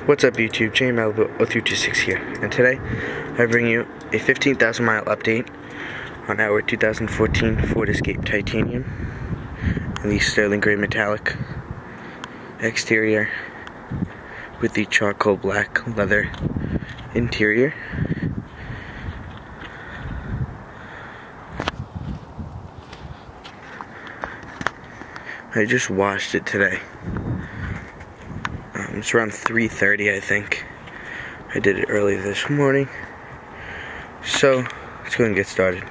What's up YouTube, JMalibu0326 here, and today I bring you a 15,000 mile update on our 2014 Ford Escape Titanium in the sterling gray metallic exterior with the charcoal black leather interior. I just washed it today. It's around 3:30, I think. I did it early this morning. So, let's go and get started.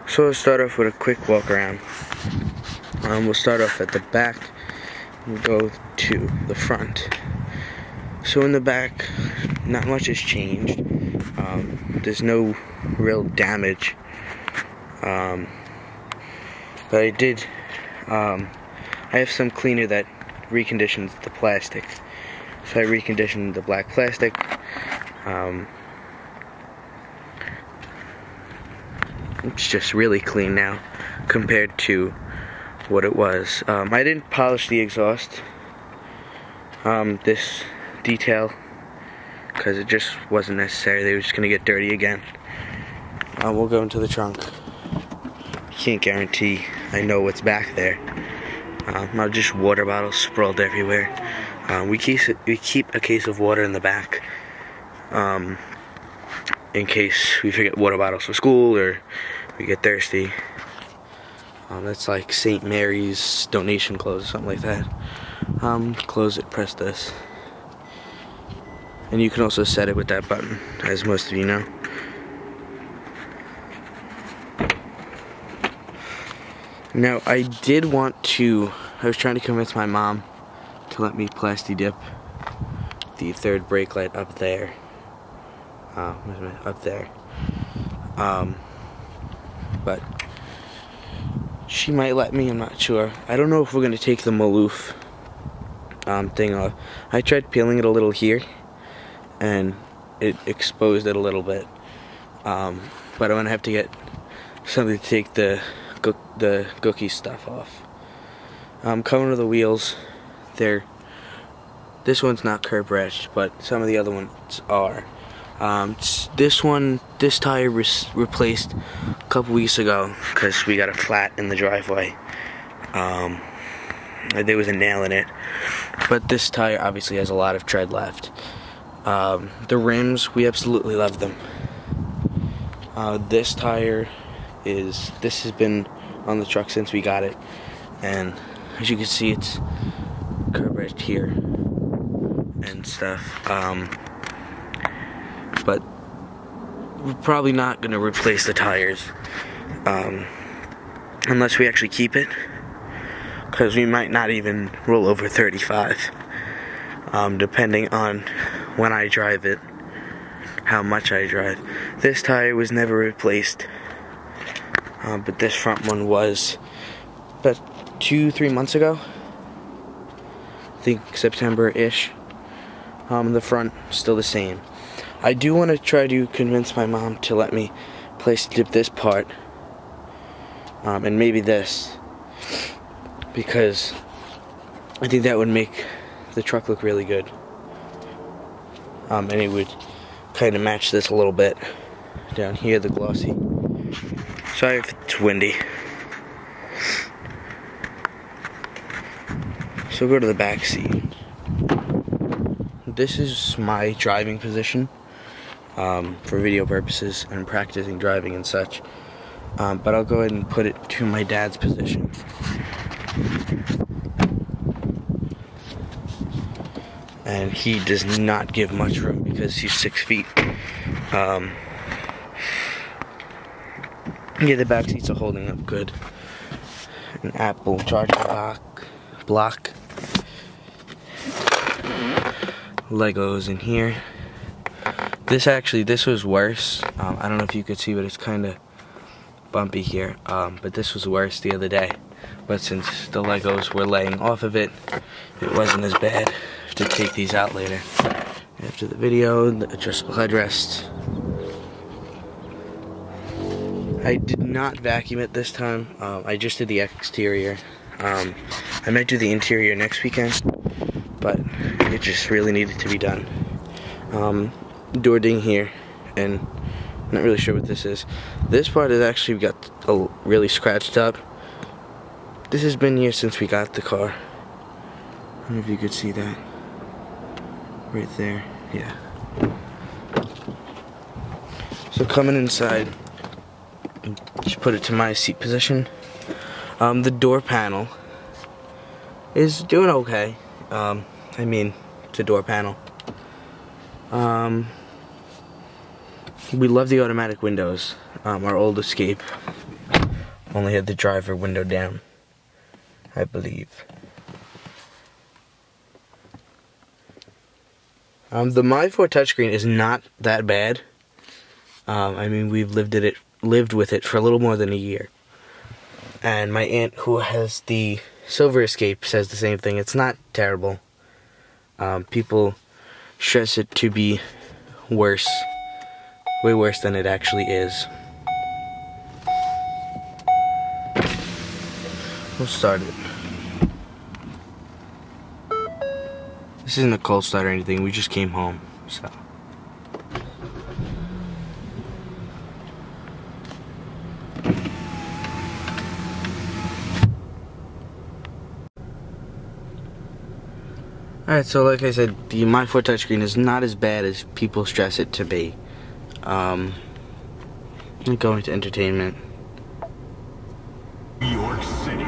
So, let's start off with a quick walk around. We'll start off at the back and go to the front. So, in the back, not much has changed. There's no real damage. But I did, I have some cleaner that reconditions the plastic. So I reconditioned the black plastic. It's just really clean now compared to what it was. I didn't polish the exhaust, this detail, because it just wasn't necessary. They were just going to get dirty again. We'll go into the trunk. Can't guarantee I know what's back there. Not just water bottles sprawled everywhere. We keep a case of water in the back, in case we forget water bottles for school or we get thirsty. That's like St. Mary's donation clothes or something like that. Close it, press this. And you can also set it with that button, as most of you know. Now, I was trying to convince my mom to let me plasti dip the third brake light up there. Up there. But she might let me, I'm not sure. I don't know if we're going to take the Maloof thing off. I tried peeling it a little here, and it exposed it a little bit. But I'm going to have to get something to take the gookie stuff off. Coming to the wheels, this one's not curb rashed, but some of the other ones are. This tire was replaced a couple weeks ago because we got a flat in the driveway. There was a nail in it, but this tire obviously has a lot of tread left. The rims, we absolutely love them. This tire this has been on the truck since we got it, and as you can see, it's curb rashed here and stuff. But we're probably not going to replace the tires unless we actually keep it, because we might not even roll over 35, depending on when I drive it, how much I drive. This tire was never replaced. But this front one was about 2-3 months ago. I think September-ish. The front still the same. I do want to try to convince my mom to let me plasti dip this part, and maybe this, because I think that would make the truck look really good. And it would kind of match this a little bit down here, the glossy. Sorry if it's windy. So go to the back seat. This is my driving position for video purposes and practicing driving and such. But I'll go ahead and put it to my dad's position. And he does not give much room because he's 6 feet. Yeah, the back seats are holding up good. An Apple charging block. Legos in here. This was worse. I don't know if you could see, but it's kind of bumpy here. But this was worse the other day. But since the Legos were laying off of it, it wasn't as bad. I have to take these out later. After the video, the adjustable headrest. I did not vacuum it this time. I just did the exterior. I might do the interior next weekend, but it just really needed to be done. Door ding here, and I'm not really sure what this is. This part has actually got really scratched up. This has been here since we got the car. I don't know if you could see that. Right there, yeah. So coming inside, just put it to my seat position. The door panel is doing okay. I mean, it's a door panel. We love the automatic windows. Our old Escape only had the driver window down, I believe. The My4 touchscreen is not that bad. I mean, we've lived with it for a little more than a year. And my aunt, who has the Silver Escape, says the same thing. It's not terrible. People stress it to be worse. Way worse than it actually is. We'll start it. This isn't a cold start or anything, we just came home, so. Alright, so like I said, the My4 touchscreen is not as bad as people stress it to be. I'm going to entertainment. New York City.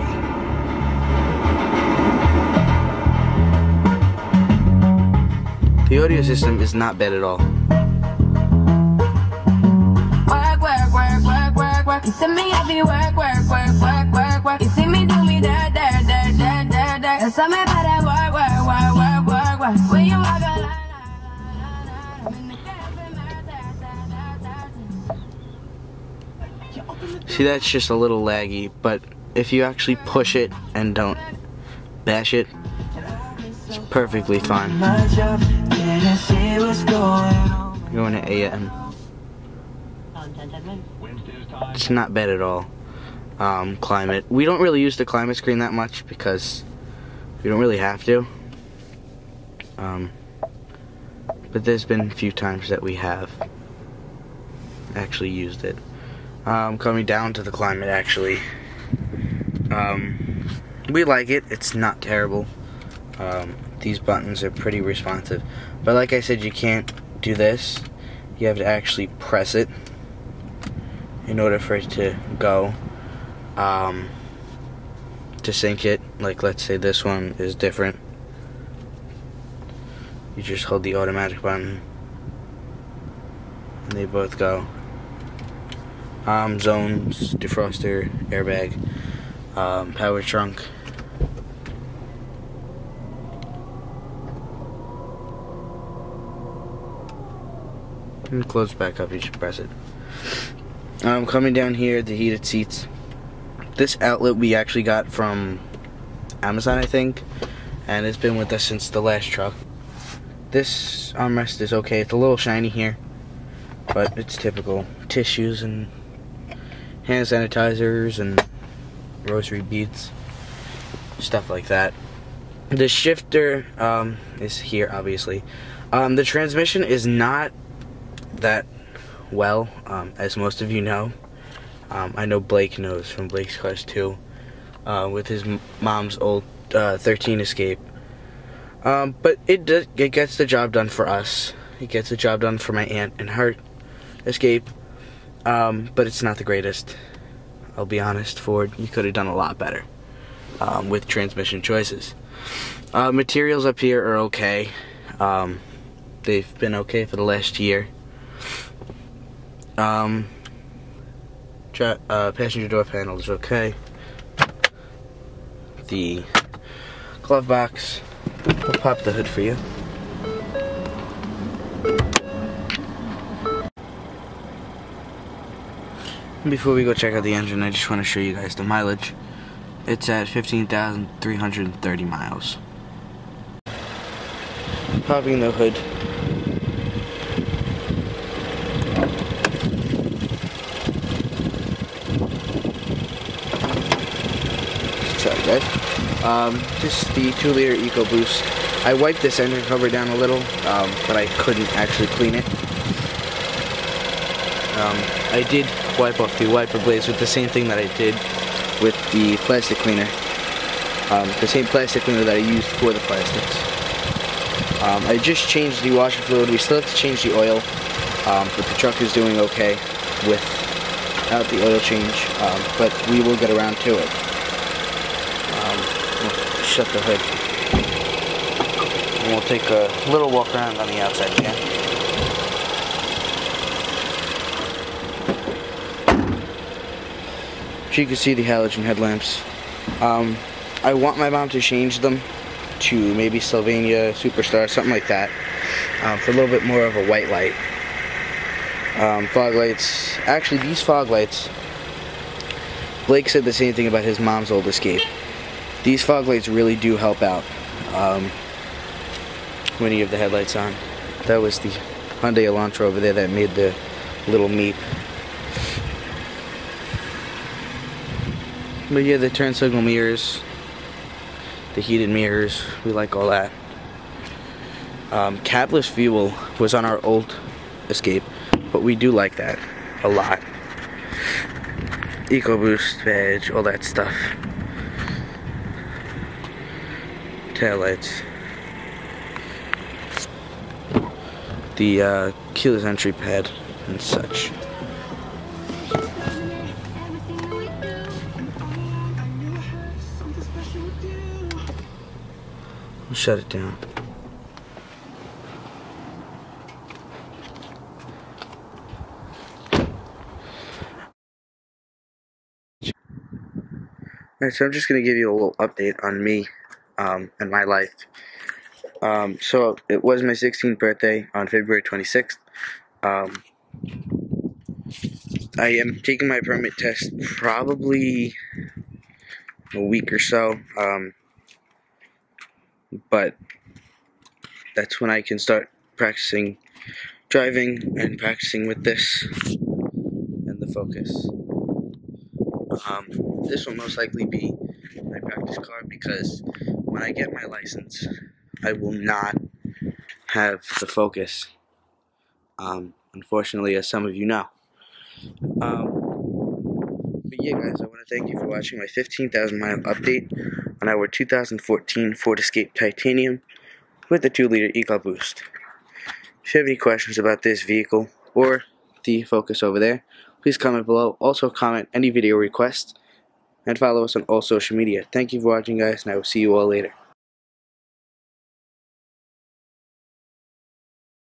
The audio system is not bad at all. Work, work, work, work, work, work. You see me, I be work, work, work, work, work, work. You see me do me that. And some me better work, work, work, work, work, work. When you walk a line. See, that's just a little laggy, but if you actually push it and don't bash it, it's perfectly fine. Going to AM. It's not bad at all. Climate. We don't really use the climate screen that much because we don't really have to. But there's been a few times that we have actually used it. Coming down to the climate, actually. We like it. It's not terrible. These buttons are pretty responsive. But like I said, you can't do this. You have to actually press it in order for it to go. To sync it, like let's say this one is different. You just hold the automatic button and they both go. Zones, defroster, airbag, power trunk. And close back up, you just press it. Coming down here, the heated seats. This outlet we actually got from Amazon, I think, and it's been with us since the last truck. This armrest is okay. It's a little shiny here, but it's typical. Tissues and hand sanitizers and rosary beads, stuff like that. The shifter is here, obviously. The transmission is not that well, as most of you know. I know Blake knows from Blake's Cars 2, with his mom's old 13 Escape. But it gets the job done for us. It gets the job done for my aunt and her Escape. But it's not the greatest. I'll be honest, Ford, you could have done a lot better with transmission choices. Materials up here are okay. They've been okay for the last year. Passenger door panel is okay. The glove box, we'll pop the hood for you. Before we go check out the engine, I just want to show you guys the mileage. It's at 15,330 miles. Popping the hood. Sorry guys. Just the 2-liter EcoBoost. I wiped this engine cover down a little, but I couldn't actually clean it. I did wipe off the wiper blades with the same thing that I did with the plastic cleaner. The same plastic cleaner that I used for the plastics. I just changed the washer fluid. We still have to change the oil, but the truck is doing okay without the oil change, but we will get around to it. We'll shut the hood. And we'll take a little walk around on the outside again. So you can see the halogen headlamps. I want my mom to change them to maybe Sylvania, Superstar, something like that, for a little bit more of a white light. Fog lights. Actually, these fog lights, Blake said the same thing about his mom's old Escape. These fog lights really do help out when you have the headlights on. That was the Hyundai Elantra over there that made the little meep. But yeah, the turn signal mirrors, the heated mirrors, we like all that. Capless fuel was on our old Escape, but we do like that a lot. EcoBoost badge, all that stuff. Taillights. The keyless entry pad and such. Shut it down. Alright, so I'm just going to give you a little update on me and my life. So it was my 16th birthday on February 26th. I am taking my permit test probably a week or so. But that's when I can start practicing driving and practicing with this and the Focus. This will most likely be my practice car because when I get my license, I will not have the Focus. Unfortunately, as some of you know. But yeah, guys, I want to thank you for watching my 15,000 mile update on our 2014 Ford Escape Titanium with the 2-liter EcoBoost. If you have any questions about this vehicle or the Focus over there, please comment below. Also comment any video requests and follow us on all social media. Thank you for watching, guys, and I will see you all later.